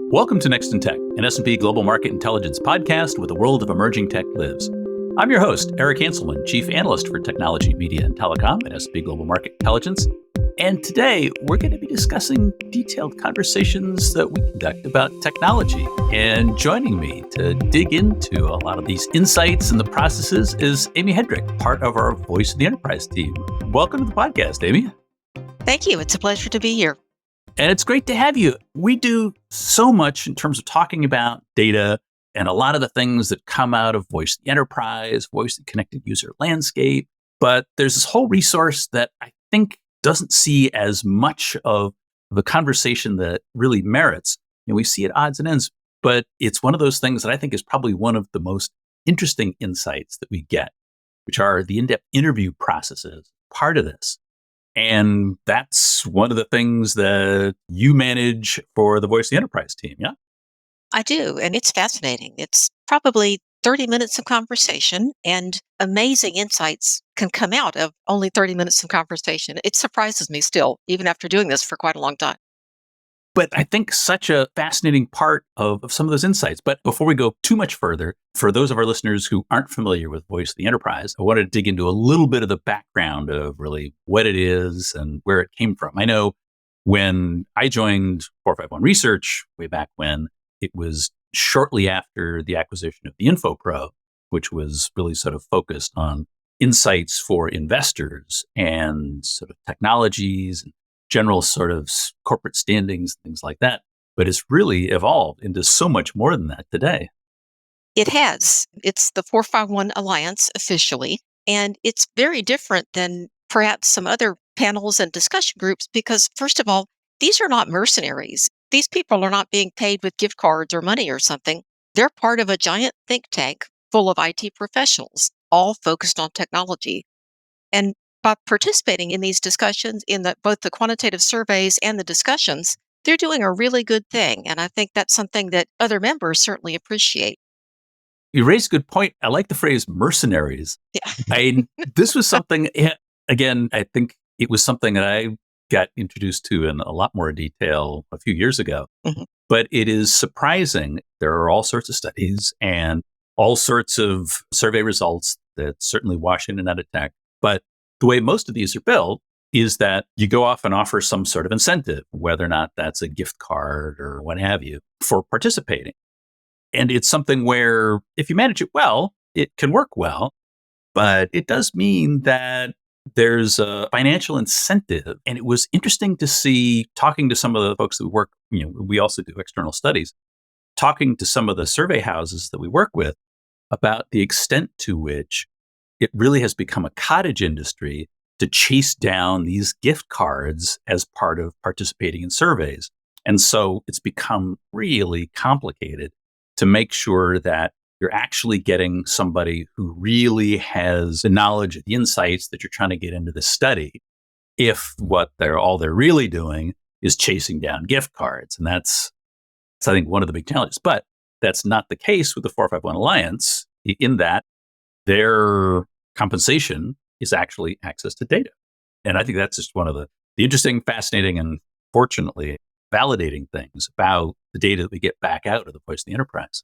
Welcome to Next in Tech, an S&P Global Market Intelligence podcast where the world of emerging tech lives. I'm your host, Eric Hanselman, Chief Analyst for Technology, Media, and Telecom at S&P Global Market Intelligence. And today, we're going to be discussing detailed conversations that we conduct about technology. And joining me to dig into a lot of these insights and the processes is Amy Hedrick, part of our Voice of the Enterprise team. Welcome to the podcast, Amy. Thank you. It's a pleasure to be here. And it's great to have you. We do so much in terms of talking about data and a lot of the things that come out of Voice of the Enterprise, Voice of the Connected User Landscape. But there's this whole resource that I think doesn't see as much of the conversation that really merits. We see at odds and ends, but it's one of those things that I think is probably one of the most interesting insights that we get, which are the in-depth interview processes, part of this. And that's one of the things that you manage for the Voice of the Enterprise team, yeah? I do, and it's fascinating. It's probably 30 minutes of conversation, and amazing insights can come out of only 30 minutes of conversation. It surprises me still, even after doing this for quite a long time. But I think such a fascinating part of some of those insights. But before we go too much further, for those of our listeners who aren't familiar with Voice of the Enterprise, I wanted to dig into a little bit of the background of really what it is and where it came from. I know when I joined 451 Research way back when, it was shortly after the acquisition of the InfoPro, which was really sort of focused on insights for investors and sort of technologies and general sort of corporate standings, things like that. But it's really evolved into so much more than that today. It has. It's the 451 Alliance officially, and it's very different than perhaps some other panels and discussion groups because, first of all, these are not mercenaries. These people are not being paid with gift cards or money or something. They're part of a giant think tank full of IT professionals, all focused on technology. And by participating in these discussions, in both the quantitative surveys and the discussions, they're doing a really good thing. And I think that's something that other members certainly appreciate. You raised a good point. I like the phrase mercenaries. Yeah. This was something, again, I think it was something that I got introduced to in a lot more detail a few years ago. Mhm. But it is surprising. There are all sorts of studies and all sorts of survey results that certainly wash in and out of tech. But the way most of these are built is that you go off and offer some sort of incentive, whether or not that's a gift card or what have you, for participating. And it's something where if you manage it well, it can work well, but it does mean that there's a financial incentive. And it was interesting to see, talking to some of the folks that we work, we also do external studies, talking to some of the survey houses that we work with about the extent to which it really has become a cottage industry to chase down these gift cards as part of participating in surveys. And so it's become really complicated to make sure that you're actually getting somebody who really has the knowledge, the insights that you're trying to get into the study, if what all they're really doing is chasing down gift cards. And that's I think, one of the big challenges. But that's not the case with the 451 Alliance, in that their compensation is actually access to data. And I think that's just one of the interesting, fascinating, and fortunately validating things about the data that we get back out of the Voice of the Enterprise.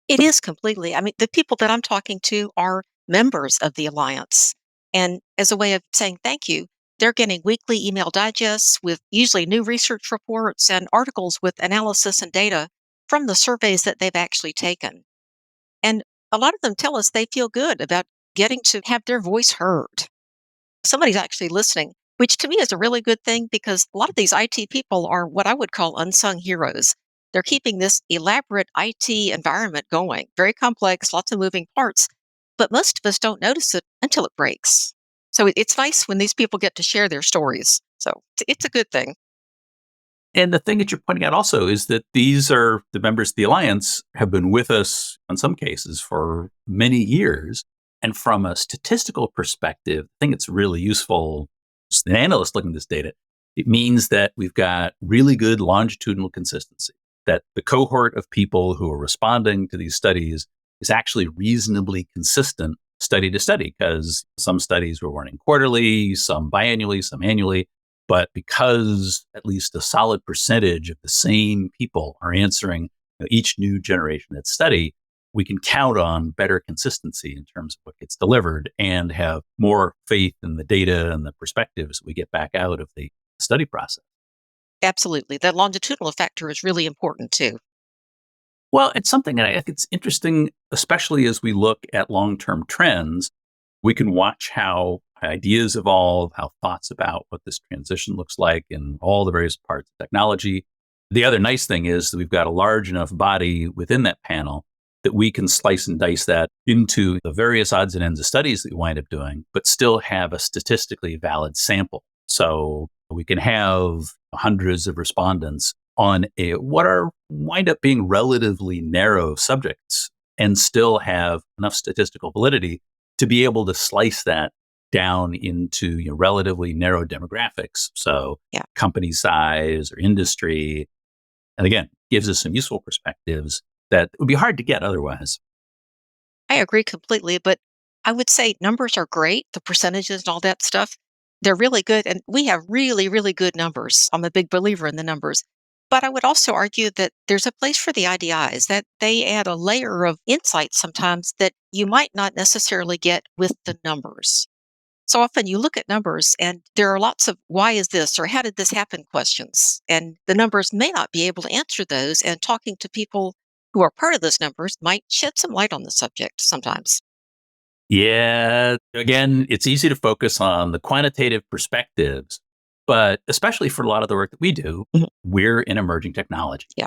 It is completely. I mean, the people that I'm talking to are members of the Alliance. And as a way of saying thank you, they're getting weekly email digests with usually new research reports and articles with analysis and data from the surveys that they've actually taken. And a lot of them tell us they feel good about getting to have their voice heard. Somebody's actually listening, which to me is a really good thing because a lot of these IT people are what I would call unsung heroes. They're keeping this elaborate IT environment going, very complex, lots of moving parts, but most of us don't notice it until it breaks. So it's nice when these people get to share their stories. So it's a good thing. And the thing that you're pointing out also is that these are the members of the Alliance have been with us in some cases for many years. And from a statistical perspective, I think it's really useful as an analyst looking at this data. It means that we've got really good longitudinal consistency, that the cohort of people who are responding to these studies is actually reasonably consistent study to study, because some studies were running quarterly, some biannually, some annually. But because at least a solid percentage of the same people are answering each new generation that study, we can count on better consistency in terms of what gets delivered and have more faith in the data and the perspectives we get back out of the study process. Absolutely. That longitudinal factor is really important too. Well, it's something that I think it's interesting, especially as we look at long-term trends. We can watch how ideas evolve, how thoughts about what this transition looks like in all the various parts of technology. The other nice thing is that we've got a large enough body within that panel that we can slice and dice that into the various odds and ends of studies that we wind up doing, but still have a statistically valid sample. So we can have hundreds of respondents on what are wind up being relatively narrow subjects and still have enough statistical validity to be able to slice that down into relatively narrow demographics. So Yeah. company size or industry. And again, gives us some useful perspectives that would be hard to get otherwise. I agree completely, but I would say numbers are great, the percentages and all that stuff. They're really good. And we have really, really good numbers. I'm a big believer in the numbers. But I would also argue that there's a place for the IDIs, that they add a layer of insight sometimes that you might not necessarily get with the numbers. So often you look at numbers and there are lots of why is this or how did this happen questions. And the numbers may not be able to answer those. And talking to people who are part of those numbers might shed some light on the subject sometimes. Yeah, again, it's easy to focus on the quantitative perspectives, but especially for a lot of the work that we do, Mhm. we're in emerging technology. Yeah.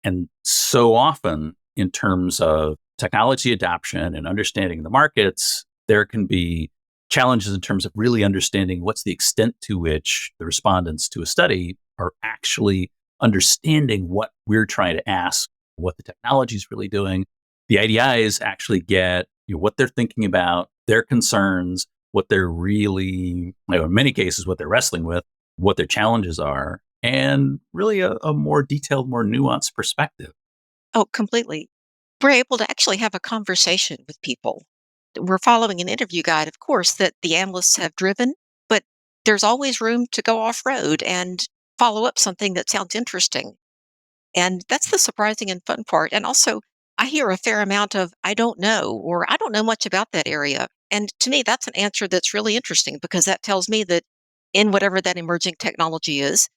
And so often, in terms of technology adoption and understanding the markets, there can be challenges in terms of really understanding what's the extent to which the respondents to a study are actually understanding what we're trying to ask, what the technology is really doing. The IDIs actually get what they're thinking about, their concerns, what they're really, in many cases, what they're wrestling with, what their challenges are, and really a more detailed, more nuanced perspective. Oh, completely. We're able to actually have a conversation with people. We're following an interview guide, of course, that the analysts have driven, but there's always room to go off road and follow up something that sounds interesting. And that's the surprising and fun part. And also, I hear a fair amount of, I don't know, or I don't know much about that area. And to me, that's an answer that's really interesting because that tells me that in whatever that emerging technology is,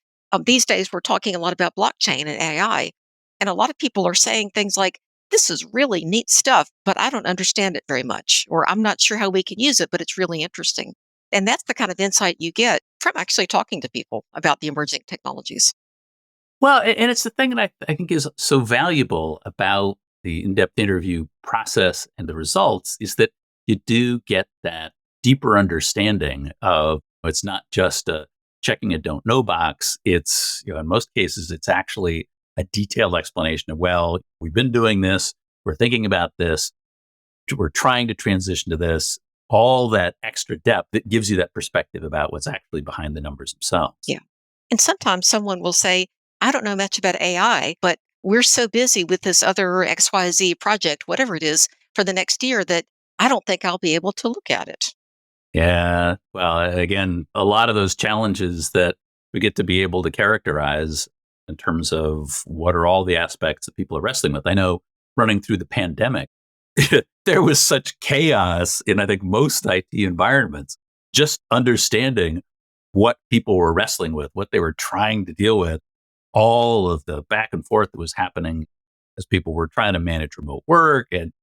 these days we're talking a lot about blockchain and AI. And a lot of people are saying things like, this is really neat stuff, but I don't understand it very much, or I'm not sure how we can use it, but it's really interesting. And that's the kind of insight you get from actually talking to people about the emerging technologies. Well, and it's the thing that I think is so valuable about the in-depth interview process and the results is that you do get that deeper understanding of it's not just a checking a don't know box. It's, in most cases, it's actually a detailed explanation of, well, we've been doing this, we're thinking about this, we're trying to transition to this, all that extra depth that gives you that perspective about what's actually behind the numbers themselves. Yeah. And sometimes someone will say, I don't know much about AI, but we're so busy with this other XYZ project, whatever it is, for the next year that I don't think I'll be able to look at it. Yeah. Well, again, a lot of those challenges that we get to be able to characterize in terms of what are all the aspects that people are wrestling with. I know running through the pandemic, there was such chaos in, I think, most IT environments. Just understanding what people were wrestling with, what they were trying to deal with, all of the back and forth that was happening as people were trying to manage remote work. And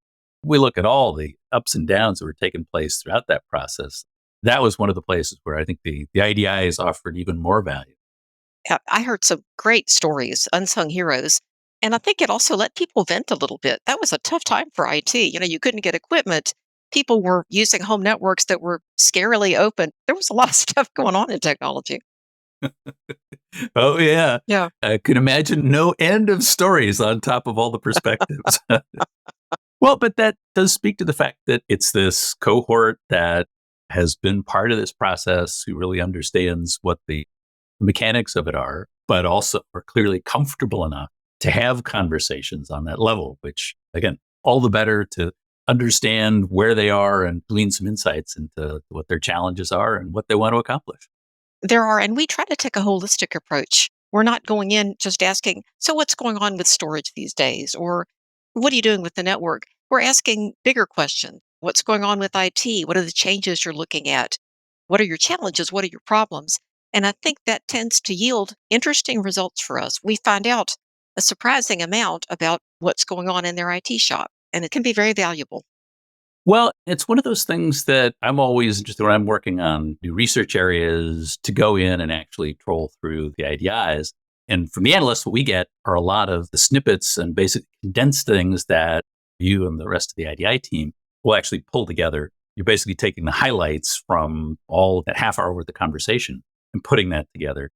we look at all the ups and downs that were taking place throughout that process. That was one of the places where I think the IDI has offered even more value. Yeah, I heard some great stories, unsung heroes. And I think it also let people vent a little bit. That was a tough time for IT. You couldn't get equipment. People were using home networks that were scarily open. There was a lot of stuff going on in technology. Oh, yeah. Yeah. I can imagine no end of stories on top of all the perspectives. Well, but that does speak to the fact that it's this cohort that has been part of this process, who really understands what the mechanics of it are, but also are clearly comfortable enough to have conversations on that level, which, again, all the better to understand where they are and glean some insights into what their challenges are and what they want to accomplish. There are, and we try to take a holistic approach. We're not going in just asking, so what's going on with storage these days? Or what are you doing with the network? We're asking bigger questions. What's going on with IT? What are the changes you're looking at? What are your challenges? What are your problems? And I think that tends to yield interesting results for us. We find out a surprising amount about what's going on in their IT shop, and it can be very valuable. Well, it's one of those things that I'm always interested when I'm working on new research areas to go in and actually troll through the IDIs. And from the analysts, what we get are a lot of the snippets and basic condensed things that you and the rest of the IDI team will actually pull together. You're basically taking the highlights from all that half hour worth of conversation and putting that together.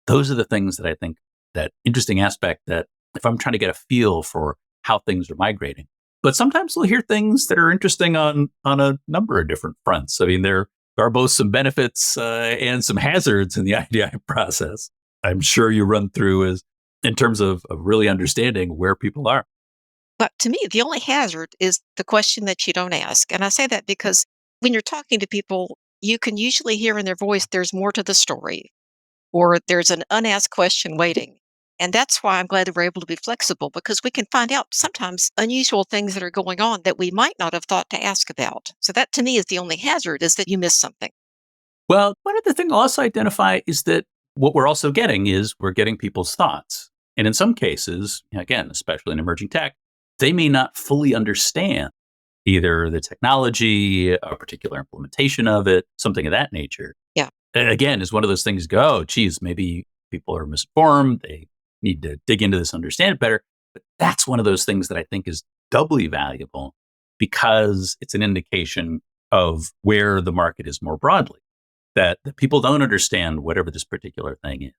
Those are the things that I think that interesting aspect that if I'm trying to get a feel for how things are migrating. But sometimes we'll hear things that are interesting on a number of different fronts. I mean, there are both some benefits and some hazards in the IDI process. I'm sure you run through as in terms of really understanding where people are. But to me, the only hazard is the question that you don't ask. And I say that because when you're talking to people, you can usually hear in their voice there's more to the story or there's an unasked question waiting. And that's why I'm glad that we're able to be flexible because we can find out sometimes unusual things that are going on that we might not have thought to ask about. So that to me is the only hazard is that you miss something. Well, one other thing I'll also identify is that what we're also getting is we're getting people's thoughts. And in some cases, again, especially in emerging tech, they may not fully understand either the technology, a particular implementation of it, something of that nature. Yeah. And again, is one of those things go, oh, geez, maybe people are misinformed. They need to dig into this, understand it better. But that's one of those things that I think is doubly valuable because it's an indication of where the market is more broadly, that people don't understand whatever this particular thing is.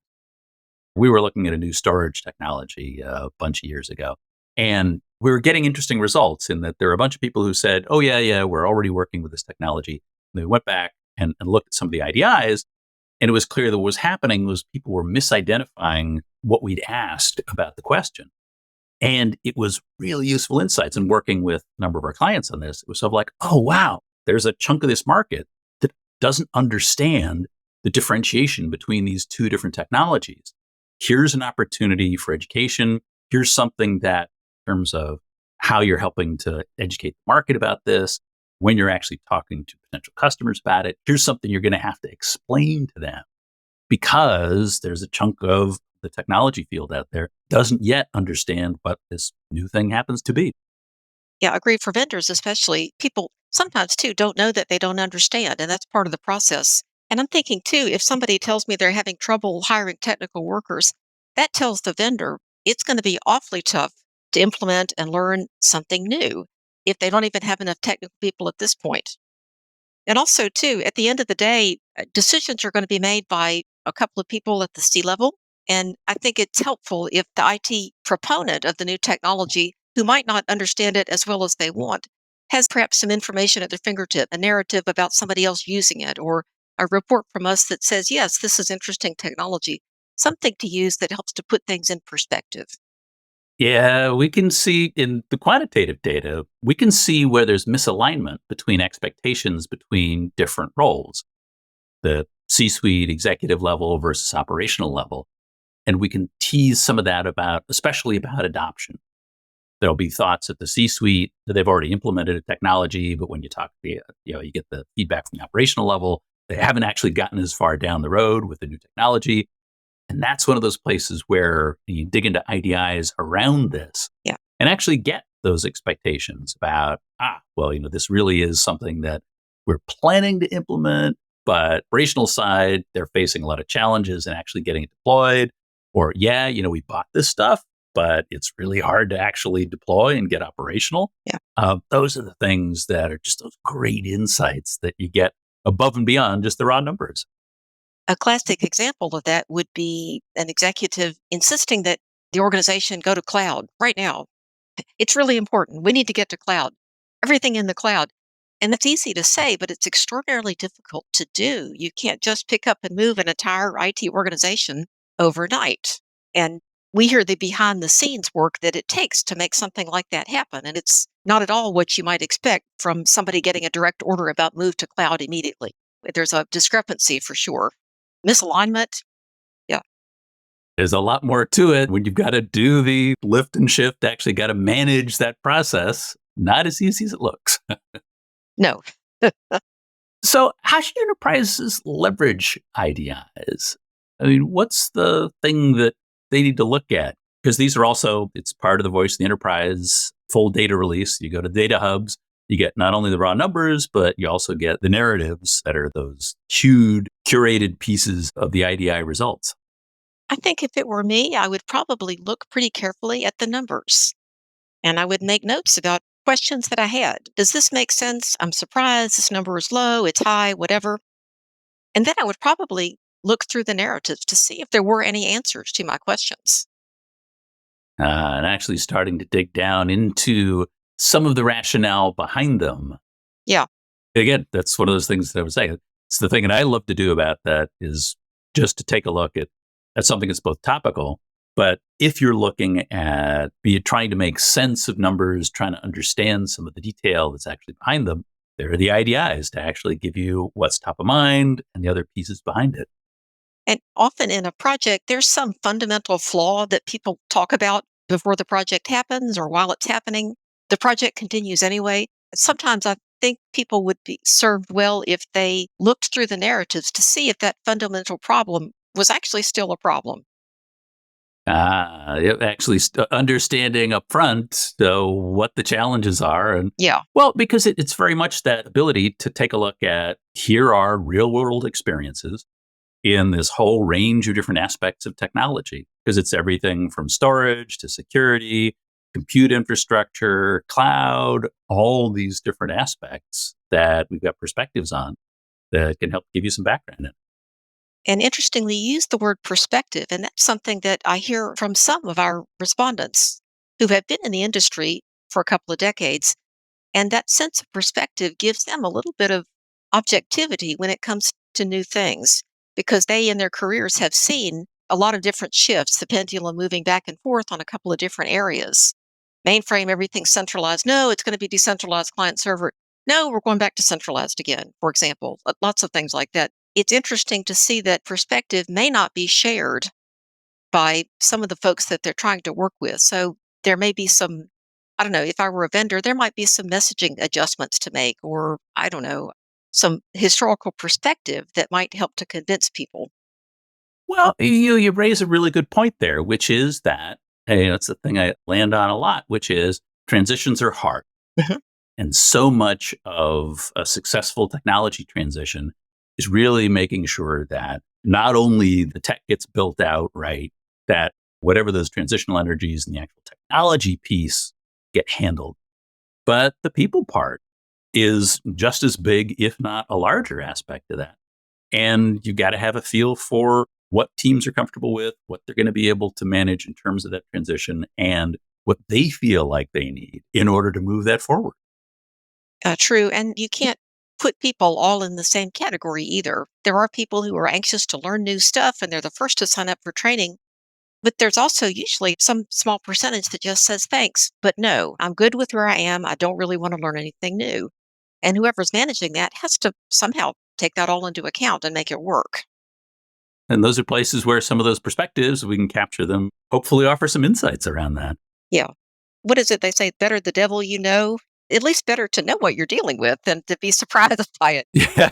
We were looking at a new storage technology a bunch of years ago, and we were getting interesting results in that there were a bunch of people who said, oh, yeah, we're already working with this technology. And they went back and looked at some of the IDIs, and it was clear that what was happening was people were misidentifying what we'd asked about the question. And it was really useful insights. And working with a number of our clients on this, it was sort of like, oh, wow, there's a chunk of this market that doesn't understand the differentiation between these two different technologies. Here's an opportunity for education. Here's something that, in terms of how you're helping to educate the market about this, when you're actually talking to potential customers about it, here's something you're going to have to explain to them because there's a chunk of the technology field out there doesn't yet understand what this new thing happens to be. Yeah, I agree. For vendors, especially, people sometimes too don't know that they don't understand, and that's part of the process. And I'm thinking too, if somebody tells me they're having trouble hiring technical workers, that tells the vendor it's going to be awfully tough to implement and learn something new if they don't even have enough technical people at this point. And also, too, at the end of the day, decisions are going to be made by a couple of people at the C level. And I think it's helpful if the IT proponent of the new technology, who might not understand it as well as they want, has perhaps some information at their fingertip, a narrative about somebody else using it, or a report from us that says, yes, this is interesting technology, something to use that helps to put things in perspective. Yeah, we can see in the quantitative data, we can see where there's misalignment between expectations between different roles, the C suite executive level versus operational level. And we can tease some of that about, especially about adoption. There'll be thoughts at the C suite that they've already implemented a technology, but when you talk, you get the feedback from the operational level, they haven't actually gotten as far down the road with the new technology. And that's one of those places where you dig into IDIs around this Yeah. and actually get those expectations about, this really is something that we're planning to implement, but operational side, they're facing a lot of challenges in actually getting it deployed. Or, we bought this stuff, but it's really hard to actually deploy and get operational. Yeah. Those are the things that are just those great insights that you get above and beyond just the raw numbers. A classic example of that would be an executive insisting that the organization go to cloud right now. It's really important. We need to get to cloud, everything in the cloud. And that's easy to say, but it's extraordinarily difficult to do. You can't just pick up and move an entire IT organization overnight. And we hear the behind the scenes work that it takes to make something like that happen. And it's not at all what you might expect from somebody getting a direct order about move to cloud immediately. There's a discrepancy for sure. misalignment. Yeah. There's a lot more to it when you've got to do the lift and shift, actually got to manage that process. Not as easy as it looks. No. So, how should enterprises leverage IDIs? I mean, what's the thing that they need to look at? Because these are also, it's part of the voice of the enterprise full data release. You go to data hubs, you get not only the raw numbers, but you also get the narratives that are those huge curated pieces of the IDI results. I think if it were me, I would probably look pretty carefully at the numbers and I would make notes about questions that I had. Does this make sense? I'm surprised this number is low, it's high, whatever. And then I would probably look through the narratives to see if there were any answers to my questions. And actually starting to dig down into some of the rationale behind them. Yeah. Again, that's one of those things that I was saying. It's the thing that I love to do about that is just to take a look at something that's both topical, but if you're looking at be it trying to make sense of numbers, trying to understand some of the detail that's actually behind them, there are the IDIs to actually give you what's top of mind and the other pieces behind it. And often in a project, there's some fundamental flaw that people talk about before the project happens or while it's happening. The project continues anyway. Sometimes I think people would be served well if they looked through the narratives to see if that fundamental problem was actually still a problem. Actually understanding up front what the challenges are. And Yeah. well, because it's very much that ability to take a look at here are real world experiences in this whole range of different aspects of technology, because it's everything from storage to security, compute infrastructure, cloud, all these different aspects that we've got perspectives on that can help give you some background in. And interestingly, you use the word perspective, and that's something that I hear from some of our respondents who have been in the industry for a couple of decades. And that sense of perspective gives them a little bit of objectivity when it comes to new things because they in their careers have seen a lot of different shifts, the pendulum moving back and forth on a couple of different areas. Mainframe, everything's centralized. No, it's going to be decentralized client server. No, we're going back to centralized again, for example. Lots of things like that. It's interesting to see that perspective may not be shared by some of the folks that they're trying to work with. So there may be some, I don't know, if I were a vendor, there might be some messaging adjustments to make, or I don't know, some historical perspective that might help to convince people. Well, you raise a really good point there, which is that it's the thing I land on a lot, which is transitions are hard. Mhm. And so much of a successful technology transition is really making sure that not only the tech gets built out right, that whatever those transitional energies and the actual technology piece get handled, but the people part is just as big, if not a larger aspect of that. And you've got to have a feel for what teams are comfortable with, what they're going to be able to manage in terms of that transition, and what they feel like they need in order to move that forward. True. And you can't put people all in the same category either. There are people who are anxious to learn new stuff and they're the first to sign up for training. But there's also usually some small percentage that just says, thanks, but no, I'm good with where I am. I don't really want to learn anything new. And whoever's managing that has to somehow take that all into account and make it work. And those are places where some of those perspectives, we can capture them, hopefully offer some insights around that. Yeah. What is it they say? Better the devil you know. At least better to know what you're dealing with than to be surprised by Yeah.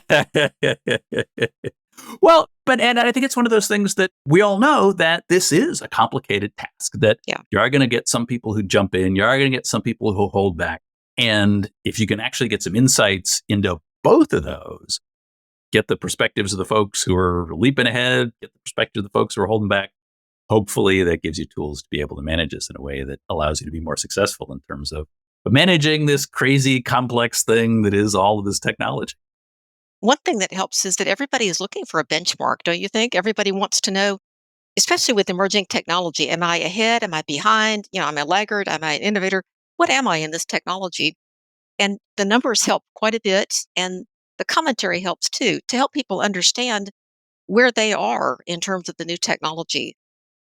Well, but and I think it's one of those things that we all know that this is a complicated task, that Yeah. you are going to get some people who jump in, you are going to get some people who hold back. And if you can actually get some insights into both of those, get the perspectives of the folks who are leaping ahead, get the perspective of the folks who are holding back, hopefully that gives you tools to be able to manage this in a way that allows you to be more successful in terms of managing this crazy complex thing that is all of this technology. One thing that helps is that everybody is looking for a benchmark, don't you think? Everybody wants to know, especially with emerging technology, am I ahead? Am I behind? Am I a laggard? Am I an innovator? What am I in this technology? And the numbers help quite a bit. And the commentary helps too, to help people understand where they are in terms of the new technology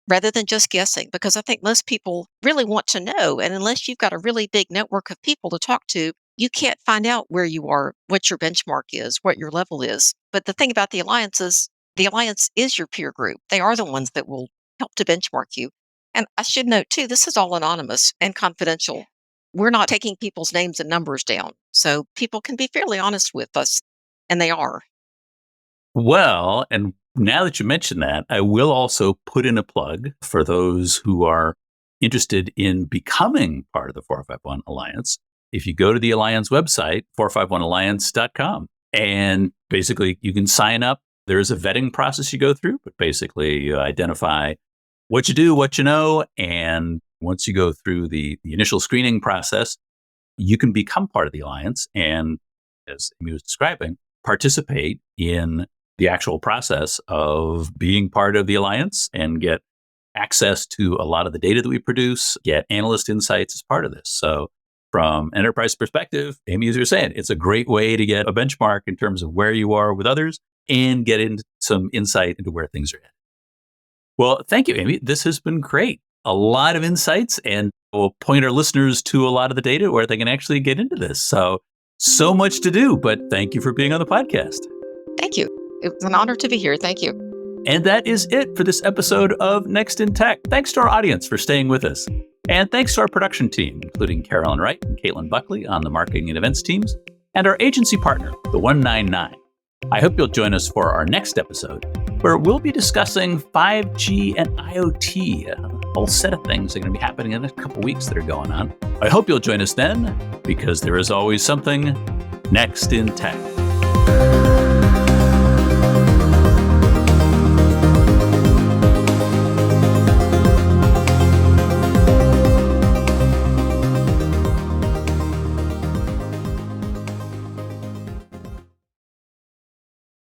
rather than just guessing. Because I think most people really want to know. And unless you've got a really big network of people to talk to, you can't find out where you are, what your benchmark is, what your level is. But the thing about the alliances, The Alliance is your peer group. They are the ones that will help to benchmark you. And I should note, too, this is all anonymous and confidential. We're not taking people's names and numbers down. So people can be fairly honest with us, and they are. Well, and now that you mention that, I will also put in a plug for those who are interested in becoming part of the 451 Alliance. If you go to the Alliance website, 451alliance.com, and basically you can sign up. There's a vetting process you go through, but basically you identify what you do, what you know, and once you go through the initial screening process, you can become part of the Alliance and, as Amy was describing, participate in the actual process of being part of the Alliance and get access to a lot of the data that we produce, get analyst insights as part of this. So from an enterprise perspective, Amy, as you're saying, it's a great way to get a benchmark in terms of where you are with others and get into some insight into where things are headed. Well, thank you, Amy. This has been great. A lot of insights, and we'll point our listeners to a lot of the data where they can actually get into this. So much to do, but thank you for being on the podcast. Thank you. It was an honor to be here. Thank you. And that is it for this episode of Next in Tech. Thanks to our audience for staying with us. And thanks to our production team, including Carolyn Wright and Caitlin Buckley on the marketing and events teams, and our agency partner, the 199. I hope you'll join us for our next episode, where we'll be discussing 5G and IoT, a whole set of things that are going to be happening in a couple weeks that are going on. I hope you'll join us then, because there is always something next in tech.